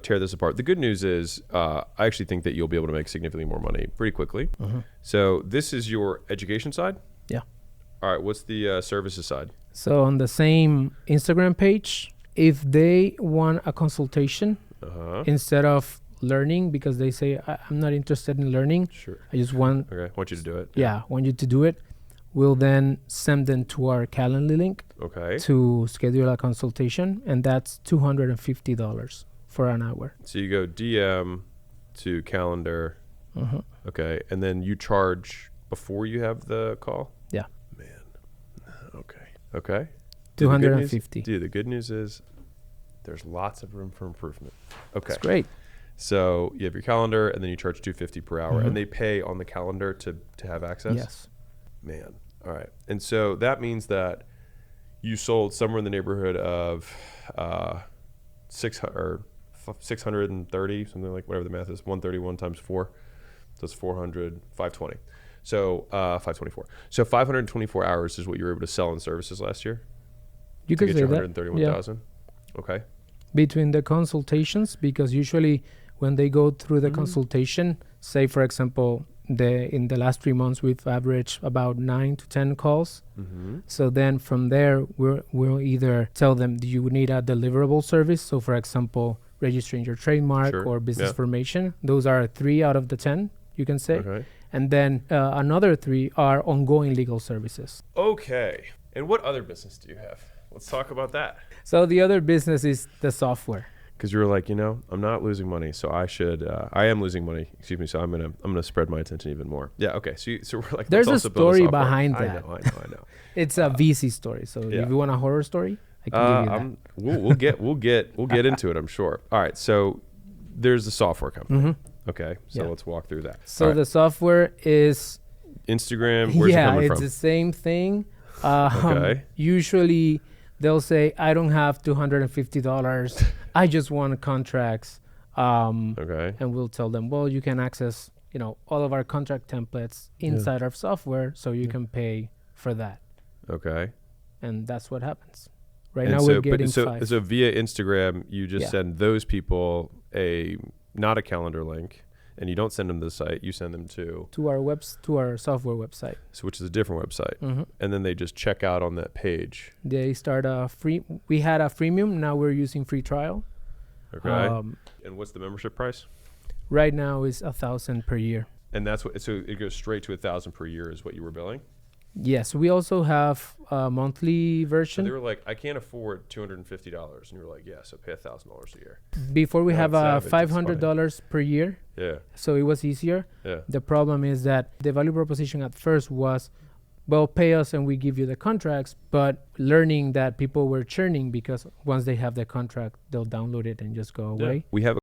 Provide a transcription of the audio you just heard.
tear this apart. The good news is I actually think that you'll be able to make significantly more money pretty quickly. So this is your education side? Yeah. All right. What's the services side? So on the same Instagram page, if they want a consultation instead of learning, because they say, I'm not interested in learning. Sure. I just want, Okay. Want you to do it. yeah, want you to do it. We'll then send them to our Calendly link Okay. to schedule a consultation, and that's $250 for an hour. So you go DM to calendar. Okay. And then you charge before you have the call? Yeah. Man. Okay. Okay. 250. Dude, the good news is there's lots of room for improvement. Okay. That's great. So you have your calendar, and then you charge $250 per hour, and they pay on the calendar to have access? Yes. Man. All right. And so that means that you sold somewhere in the neighborhood of 630, something like, whatever the math is, 131 times 4. So it's 400, 520. So 524. So 524 hours is what you were able to sell in services last year? You To could get say your that. 131,000? Okay. Between the consultations, because usually when they go through the consultation, say for example, in the last 3 months we've averaged about 9 to 10 calls. So then from there we'll either tell them, do you need a deliverable service? So for example, registering your trademark or business formation. Those are 3 out of the 10, you can say. Okay. And then another 3 are ongoing legal services. Okay. And what other business do you have? Let's talk about that. So the other business is the software. Because you were like, I'm not losing money, so I should. I am losing money. Excuse me. So I'm gonna spread my attention even more. Yeah. Okay. So we're like, There's let's a also build story software. behind I that. know. It's a VC story. So if you want a horror story, I can give you that. We'll get into it, I'm sure. All right. So there's the software company. Okay. So let's walk through that. So the software is Instagram. Where's it coming it's from? the same thing. Okay. Usually they'll say, I don't have $250. I just want contracts. Okay. And we'll tell them, well, you can access, all of our contract templates inside our software, so you can pay for that. Okay. And that's what happens. Right now we're getting 5. So via Instagram, you just send those people not a calendar link, and you don't send them to the site. You send them to our software website. So which is a different website, and then they just check out on that page. They start a free. We had a freemium. Now we're using free trial. Okay. And what's the membership price? Right now is $1,000 per year. And that's what. So it goes straight to $1,000 per year is what you were billing. Yes, we also have a monthly version. So they were like, I can't afford $250, and you were like, yeah, so pay $1,000 a year. Before we have That's savage. $500 per year. Yeah. So it was easier. Yeah. The problem is that the value proposition at first was, well, pay us and we give you the contracts, but learning that people were churning because once they have the contract, they'll download it and just go away. We have